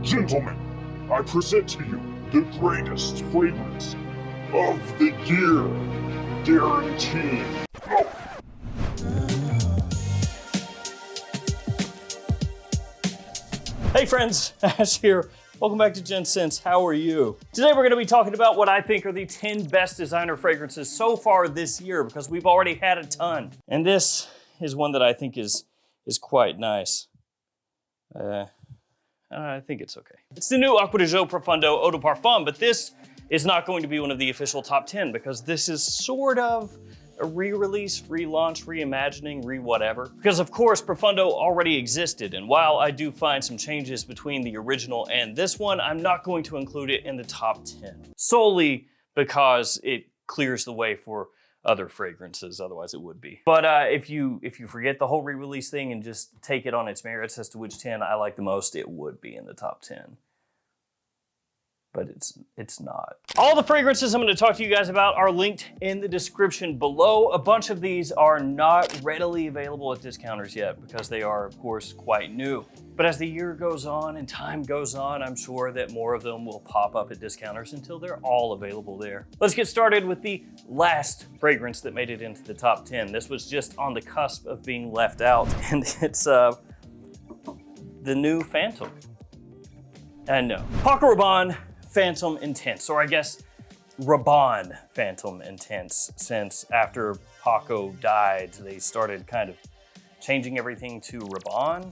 Gentlemen, I present to you the greatest fragrance of the year, guaranteed. Hey friends, Ash here. Welcome back to Gents. How are you? Today we're going to be talking about what I think are the 10 best designer fragrances so far this year, because we've already had a ton. And this is one that I think is quite nice. I think it's okay. It's the new Acqua di Gio Profondo Eau de Parfum, but this is not going to be one of the official top 10 because this is sort of a re-release, relaunch, reimagining, re-whatever. Because of course, Profondo already existed, and while I do find some changes between the original and this one, I'm not going to include it in the top 10. Solely because it clears the way for other fragrances, otherwise it would be. But if you forget the whole re-release thing and just take it on its merits as to which 10 I like the most, it would be in the top 10. But it's not. All the fragrances I'm going to talk to you guys about are linked in the description below. A bunch of these are not readily available at discounters yet because they are, of course, quite new. But as the year goes on and time goes on, I'm sure that more of them will pop up at discounters until they're all available there. Let's get started with the last fragrance that made it into the top 10. This was just on the cusp of being left out, and it's the new Phantom. And no, Paco Rabon Phantom Intense, or I guess Rabon Phantom Intense, since after Paco died, they started kind of changing everything to Rabon.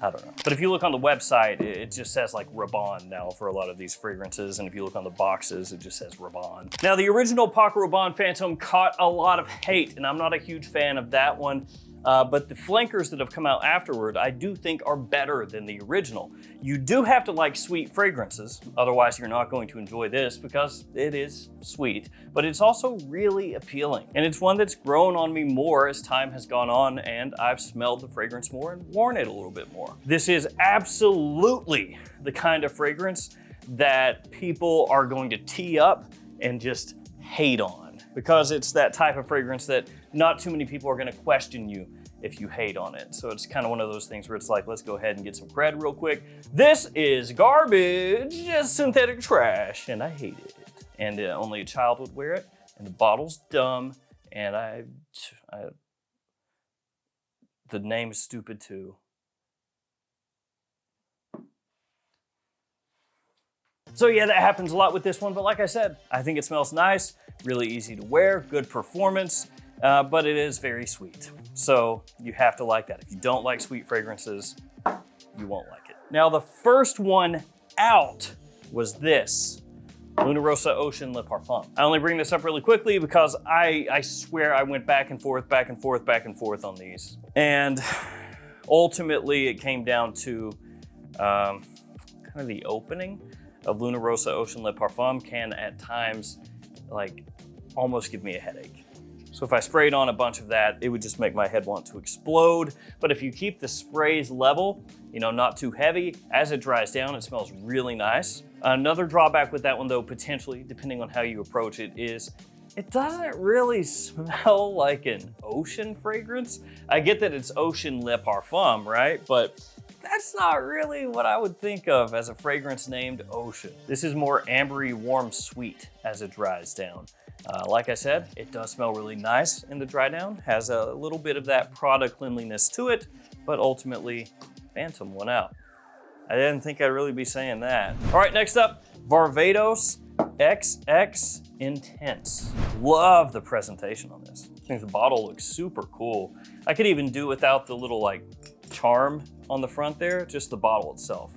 I don't know. But if you look on the website, it just says like Rabon now for a lot of these fragrances, and if you look on the boxes, it just says Rabon. Now, the original Paco Rabon Phantom caught a lot of hate, and I'm not a huge fan of that one. But the flankers that have come out afterward, I do think are better than the original. You do have to like sweet fragrances, otherwise you're not going to enjoy this because it is sweet, but it's also really appealing. And it's one that's grown on me more as time has gone on and I've smelled the fragrance more and worn it a little bit more. This is absolutely the kind of fragrance that people are going to tee up and just hate on, because it's that type of fragrance that not too many people are going to question you if you hate on it. So it's kind of one of those things where it's like, let's go ahead and get some cred real quick. This is garbage, just synthetic trash, and I hate it. And only a child would wear it, and the bottle's dumb, and the name's stupid too. So yeah, that happens a lot with this one, but like I said, I think it smells nice, really easy to wear, good performance, but it is very sweet. So you have to like that. If you don't like sweet fragrances, you won't like it. Now, the first one out was this, Luna Rossa Ocean Le Parfum. I only bring this up really quickly because I swear I went back and forth on these. And ultimately it came down to kind of the opening of Luna Rossa Ocean Le Parfum can at times like almost give me a headache. So if I sprayed on a bunch of that, it would just make my head want to explode. But if you keep the sprays level, you know, not too heavy, as it dries down, it smells really nice. Another drawback with that one though, potentially, depending on how you approach it, is it doesn't really smell like an ocean fragrance. I get that it's Ocean Le Parfum, right? But that's not really what I would think of as a fragrance named Ocean. This is more ambery, warm, sweet as it dries down. Like I said, it does smell really nice in the dry down, has a little bit of that product cleanliness to it, but ultimately, Phantom won out. I didn't think I'd really be saying that. All right, next up, Varvados X Intense. Love the presentation on this. I think the bottle looks super cool. I could even do without the little like charm on the front there, just the bottle itself.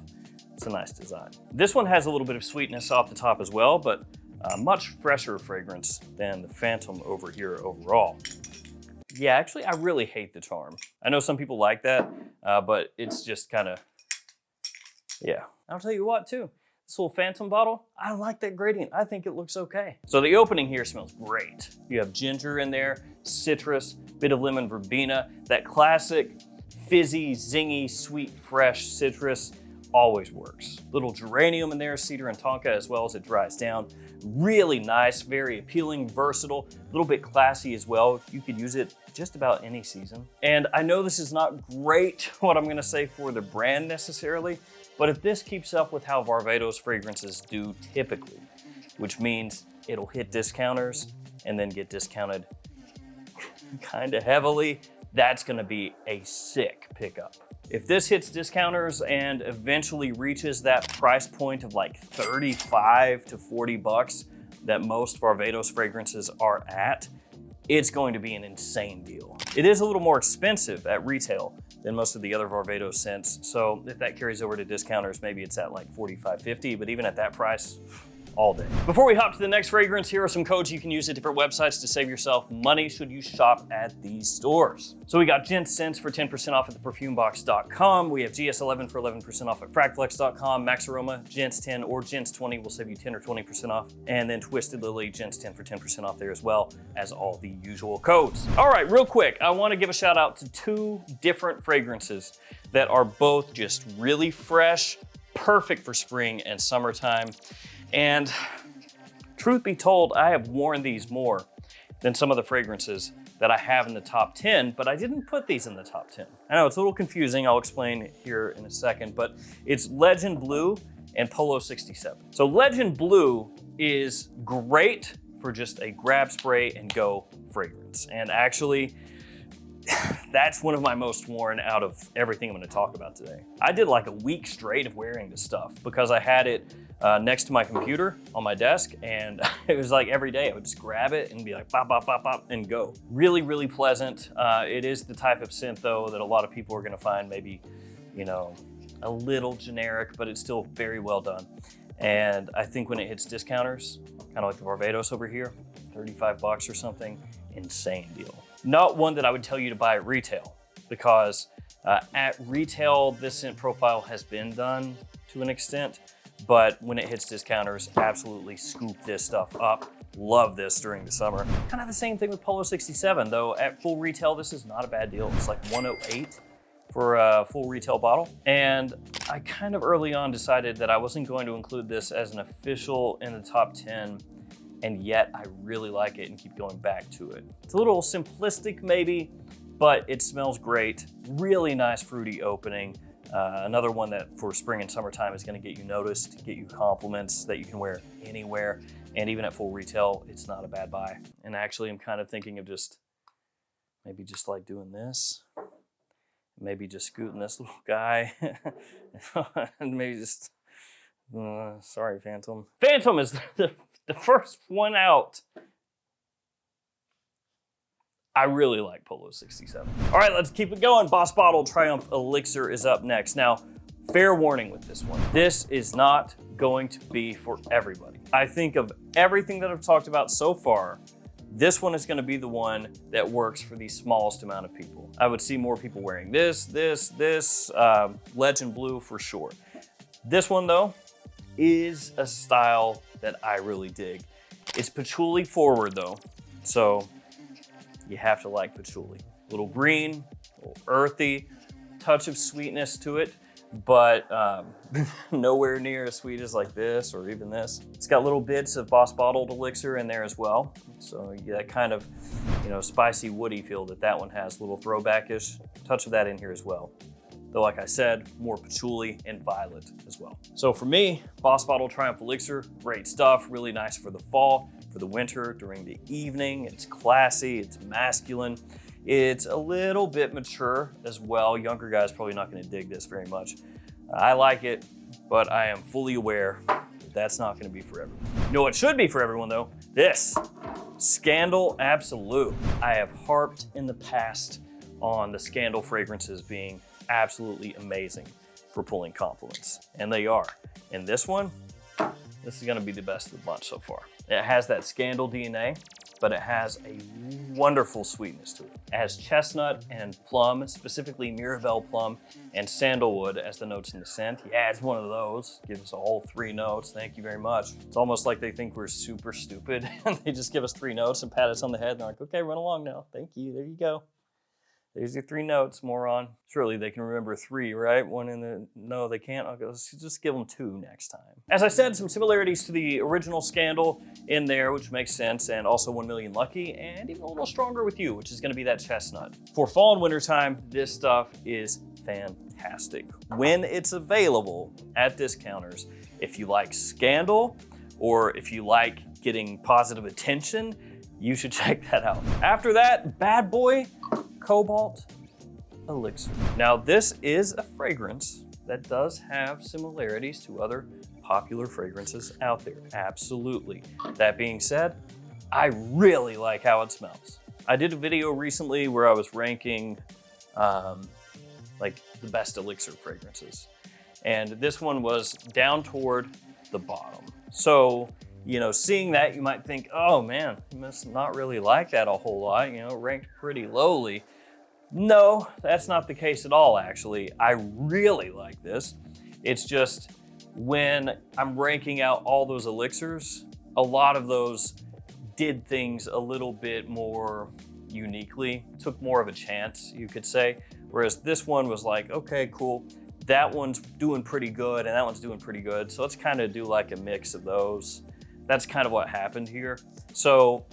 It's a nice design. This one has a little bit of sweetness off the top as well, but a much fresher fragrance than the Phantom over here overall. Yeah, actually, I really hate the charm. I know some people like that, but it's just kind of, yeah. I'll tell you what too, this little Phantom bottle, I like that gradient. I think it looks okay. So the opening here smells great. You have ginger in there, citrus, bit of lemon verbena, that classic fizzy, zingy, sweet, fresh citrus always works. Little geranium in there, cedar and tonka as well as it dries down. Really nice, very appealing, versatile, a little bit classy as well. You could use it just about any season. And I know this is not great, what I'm gonna say for the brand necessarily, But if this keeps up with how Varvados fragrances do typically, which means it'll hit discounters and then get discounted kind of heavily, that's gonna be a sick pickup. If this hits discounters and eventually reaches that price point of like 35 to 40 bucks that most Varvados fragrances are at, it's going to be an insane deal. It is a little more expensive at retail than most of the other Varvados scents, so if that carries over to discounters, maybe it's at like 45, 50, but even at that price, all day. Before we hop to the next fragrance, here are some codes you can use at different websites to save yourself money should you shop at these stores. So we got Gents scents for 10% off at theperfumebox.com. We have GS11 for 11% off at fragflex.com. Max Aroma, Gents 10 or Gents 20 will save you 10 or 20% off. And then Twisted Lily, Gents 10 for 10% off there as well as all the usual codes. All right, real quick, I want to give a shout out to 2 different fragrances that are both just really fresh, perfect for spring and summertime. And truth be told, I have worn these more than some of the fragrances that I have in the top 10, but I didn't put these in the top 10. I know it's a little confusing, I'll explain here in a second, but it's Legend Blue and Polo 67. So Legend Blue is great for just a grab spray and go fragrance. And actually, that's one of my most worn out of everything I'm gonna talk about today. I did like a week straight of wearing this stuff because I had it next to my computer on my desk, and it was like every day I would just grab it and be like bop, bop, bop, bop, and go. Really, really pleasant. It is the type of scent though that a lot of people are gonna find maybe, you know, a little generic, but it's still very well done. And I think when it hits discounters, kind of like the Varvados over here, 35 bucks or something, insane deal. Not one that I would tell you to buy at retail, because at retail, this scent profile has been done to an extent, but when it hits discounters, absolutely scoop this stuff up. Love this during the summer. Kind of the same thing with Polo 67, though at full retail, this is not a bad deal. It's like 108 for a full retail bottle. And I kind of early on decided that I wasn't going to include this as an official in the top 10, and yet I really like it and keep going back to it. It's a little simplistic maybe, but it smells great. Really nice fruity opening. Another one that for spring and summertime is gonna get you noticed, get you compliments that you can wear anywhere. And even at full retail, it's not a bad buy. And actually I'm kind of thinking of maybe just like doing this. Maybe just scooting this little guy. And maybe just, sorry, Phantom. Phantom is the first one out. I really like Polo 67. All right, let's keep it going. Boss Bottle Triumph Elixir is up next. Now, fair warning with this one. This is not going to be for everybody. I think of everything that I've talked about so far, this one is gonna be the one that works for the smallest amount of people. I would see more people wearing this, Legend Blue for sure. This one though, is a style that I really dig. It's patchouli forward though, so you have to like patchouli. A little green, a little earthy, touch of sweetness to it, but nowhere near as sweet as like this or even this. It's got little bits of Boss Bottled Elixir in there as well. So you get that kind of, you know, spicy woody feel that one has, a little throwback-ish touch of that in here as well. Though like I said, more patchouli and violet as well. So for me, Boss Bottle Triumph Elixir, great stuff, really nice for the fall, for the winter, during the evening. It's classy, it's masculine. It's a little bit mature as well. Younger guys probably not gonna dig this very much. I like it, but I am fully aware that that's not gonna be for everyone. You know what should be for everyone though? This, Scandal Absolute. I have harped in the past on the Scandal fragrances being absolutely amazing for pulling compliments, and they are. And this one, this is gonna be the best of the bunch so far. It has that Scandal DNA, but it has a wonderful sweetness to it. It has chestnut and plum, specifically Mirabelle plum and sandalwood as the notes in the scent. Yeah, it's one of those. Gives us all 3 notes, thank you very much. It's almost like they think we're super stupid and they just give us 3 notes and pat us on the head and they're like, okay, run along now. Thank you, there you go. There's your 3 notes, moron. Surely they can remember 3, right? One in the, no, they can't. Okay, let's just give them 2 next time. As I said, some similarities to the original Scandal in there, which makes sense, and also 1 Million Lucky, and even a little stronger with you, which is gonna be that chestnut. For fall and winter time, this stuff is fantastic when it's available at discounters. If you like Scandal, or if you like getting positive attention, you should check that out. After that, Bad Boy Cobalt Elixir. Now this is a fragrance that does have similarities to other popular fragrances out there, absolutely. That being said, I really like how it smells. I did a video recently where I was ranking like the best Elixir fragrances. And this one was down toward the bottom. So, you know, seeing that, you might think, oh man, you must not really like that a whole lot, you know, ranked pretty lowly. No, that's not the case at all, actually. I really like this. It's just when I'm ranking out all those elixirs, a lot of those did things a little bit more uniquely, took more of a chance, you could say. Whereas this one was like, okay, cool. That one's doing pretty good and that one's doing pretty good. So let's kind of do like a mix of those. That's kind of what happened here. So,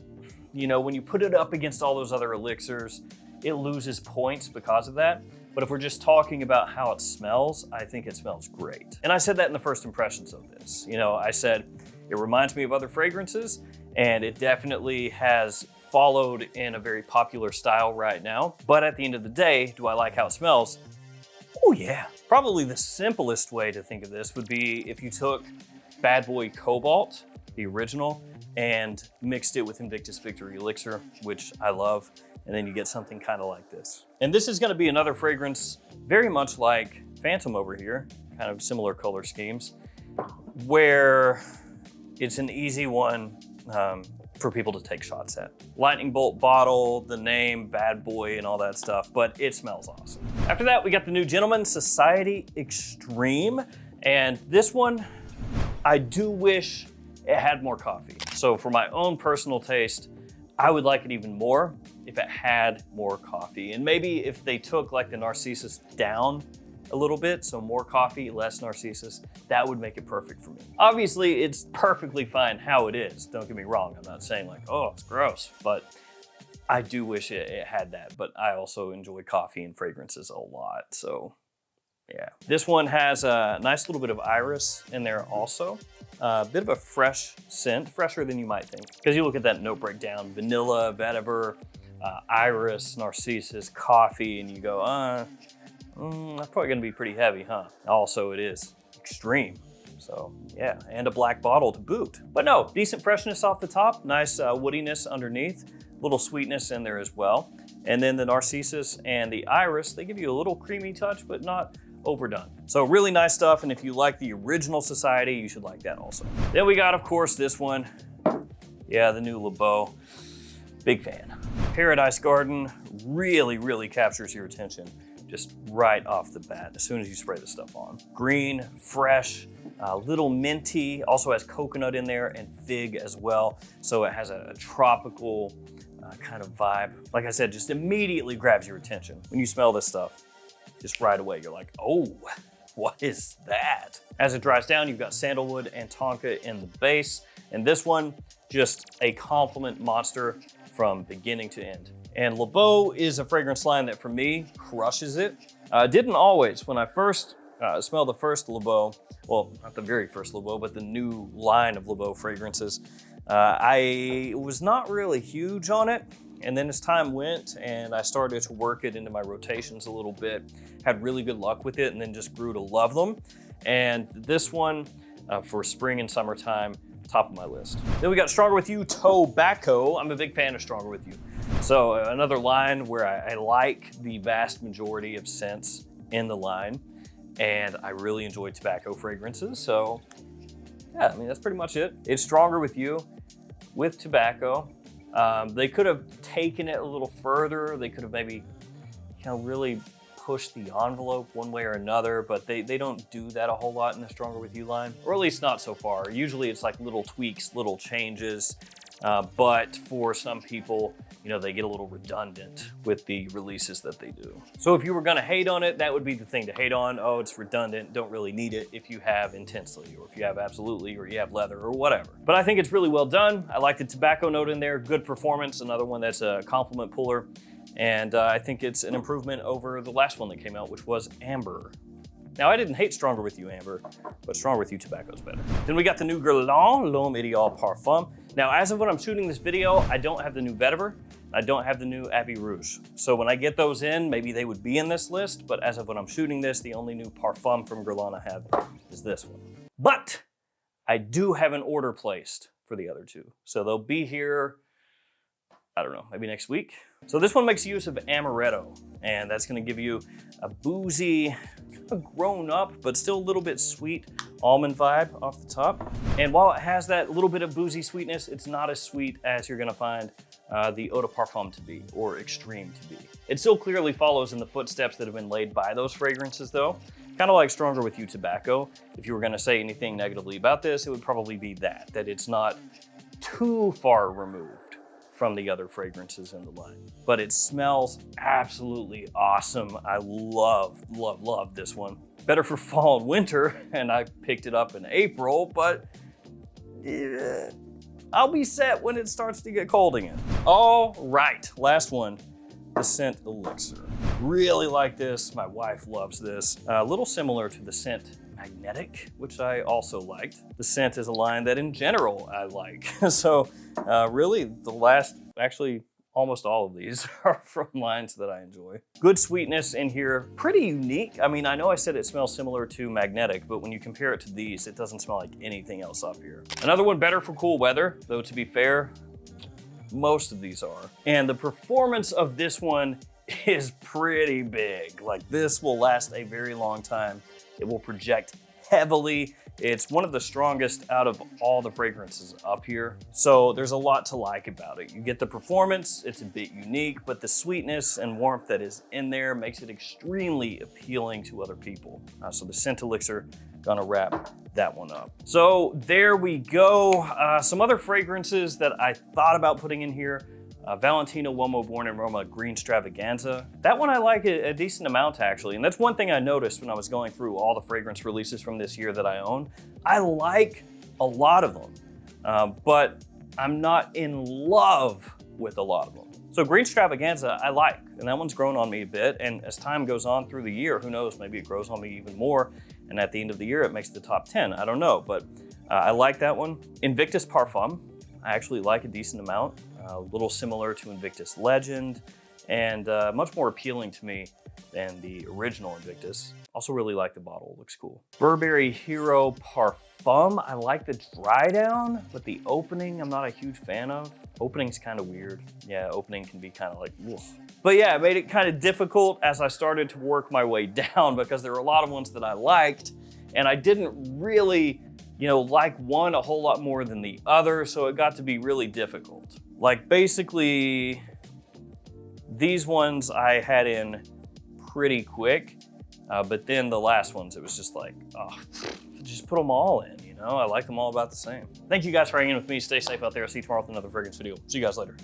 you know, when you put it up against all those other elixirs, it loses points because of that. But if we're just talking about how it smells, I think it smells great. And I said that in the first impressions of this. You know, I said, it reminds me of other fragrances, and it definitely has followed in a very popular style right now. But at the end of the day, do I like how it smells? Oh yeah. Probably the simplest way to think of this would be if you took Bad Boy Cobalt, the original, and mixed it with Invictus Victory Elixir, which I love, and then you get something kind of like this. And this is gonna be another fragrance very much like Phantom over here, kind of similar color schemes, where it's an easy one for people to take shots at. Lightning bolt bottle, the name, Bad Boy, and all that stuff, but it smells awesome. After that, we got the new Gentleman Society Extreme, and this one, I do wish it had more coffee. So for my own personal taste, I would like it even more if it had more coffee. And maybe if they took like the Narcissus down a little bit, so more coffee, less Narcissus, that would make it perfect for me. Obviously, it's perfectly fine how it is. Don't get me wrong. I'm not saying like, oh, it's gross, but I do wish it had that. But I also enjoy coffee and fragrances a lot, so yeah. This one has a nice little bit of iris in there also. A bit of a fresh scent, fresher than you might think. Because you look at that note breakdown, vanilla, vetiver, iris, narcissus, coffee, and you go, that's probably gonna be pretty heavy, huh? Also, it is extreme. So yeah, and a black bottle to boot. But no, decent freshness off the top, nice woodiness underneath, little sweetness in there as well. And then the narcissus and the iris, they give you a little creamy touch, but not overdone. So really nice stuff, and if you like the original Society, you should like that also. Then we got, of course, this one. Yeah, the new Leau. Big fan. Paradise Garden really, really captures your attention just right off the bat as soon as you spray the stuff on. Green, fresh, a little minty, also has coconut in there and fig as well. So it has a tropical kind of vibe. Like I said, just immediately grabs your attention. When you smell this stuff, just right away, you're like, oh, what is that? As it dries down, you've got sandalwood and tonka in the base. And this one, just a compliment monster from beginning to end. And Leau is a fragrance line that for me crushes it. Didn't always. When I first smelled the first Leau, well, not the very first Leau, but the new line of Leau fragrances, I was not really huge on it. And then as time went and I started to work it into my rotations a little bit, had really good luck with it and then just grew to love them. And this one for spring and summertime, top of my list. Then we got Stronger With You Tobacco. I'm a big fan of Stronger With You. So another line where I like the vast majority of scents in the line, and I really enjoy tobacco fragrances. So yeah, I mean, that's pretty much it. It's Stronger With You with tobacco. They could have taken it a little further. They could have maybe really pushed the envelope one way or another, but they don't do that a whole lot in the Stronger With You line, or at least not so far. Usually it's like little tweaks, little changes, But for some people, you know, they get a little redundant with the releases that they do. So if you were gonna hate on it, that would be the thing to hate on. Oh, it's redundant, don't really need it if you have Intensely, or if you have Absolutely, or you have Leather, or whatever. But I think it's really well done. I like the tobacco note in there, good performance, another one that's a compliment puller. And I think it's an improvement over the last one that came out, which was Amber. Now, I didn't hate Stronger With You Amber, but Stronger With You Tobacco is better. Then we got the new Guerlain LOM Idol Parfum. Now, as of when I'm shooting this video, I don't have the new Vetiver. I don't have the new Abbey Rouge. So when I get those in, maybe they would be in this list, but as of when I'm shooting this, the only new Parfum from Guerlain I have is this one. But I do have an order placed for the other two. So they'll be here, I don't know, maybe next week. So this one makes use of Amaretto, and that's gonna give you a boozy, grown up, but still a little bit sweet almond vibe off the top. And while it has that little bit of boozy sweetness, it's not as sweet as you're gonna find the Eau de Parfum to be, or Extreme to be. It still clearly follows in the footsteps that have been laid by those fragrances though. Kind of like Stronger With You Tobacco. If you were gonna say anything negatively about this, it would probably be that it's not too far removed from the other fragrances in the line. But it smells absolutely awesome. I love, love, love this one. Better for fall and winter, and I picked it up in April, but I'll be set when it starts to get cold again. All right, last one, the scent Elixir. Really like this, my wife loves this. A little similar to the scent Magnetic, which I also liked. The scent is a line that in general I like. So really the last, actually almost all of these are from lines that I enjoy. Good sweetness in here, pretty unique. I mean, I know I said it smells similar to Magnetic, but when you compare it to these, it doesn't smell like anything else up here. Another one better for cool weather, though to be fair, most of these are. And the performance of this one is pretty big. Like this will last a very long time. It will project heavily. It's one of the strongest out of all the fragrances up here. So there's a lot to like about it. You get the performance, it's a bit unique, but the sweetness and warmth that is in there makes it extremely appealing to other people. So the scent Elixir, gonna wrap that one up. So there we go. Some other fragrances that I thought about putting in here. Valentino Uomo Born in Roma Green Stravaganza. That one I like a decent amount actually, and that's one thing I noticed when I was going through all the fragrance releases from this year that I own. I like a lot of them, but I'm not in love with a lot of them. So Green Stravaganza I like, and that one's grown on me a bit, and as time goes on through the year, who knows, maybe it grows on me even more, and at the end of the year it makes the top 10, I don't know, but I like that one. Invictus Parfum, I actually like a decent amount. A little similar to Invictus Legend, and much more appealing to me than the original Invictus. Also really like the bottle, looks cool. Burberry Hero Parfum, I like the dry down, but the opening I'm not a huge fan of. Opening's kind of weird. Yeah, opening can be kind of like, ugh. But yeah, it made it kind of difficult as I started to work my way down because there were a lot of ones that I liked, and I didn't really, like one a whole lot more than the other, so it got to be really difficult. Like basically, these ones I had in pretty quick, but then the last ones, it was just like, oh, just put them all in, I like them all about the same. Thank you guys for hanging with me. Stay safe out there. I'll see you tomorrow with another fragrance video. See you guys later.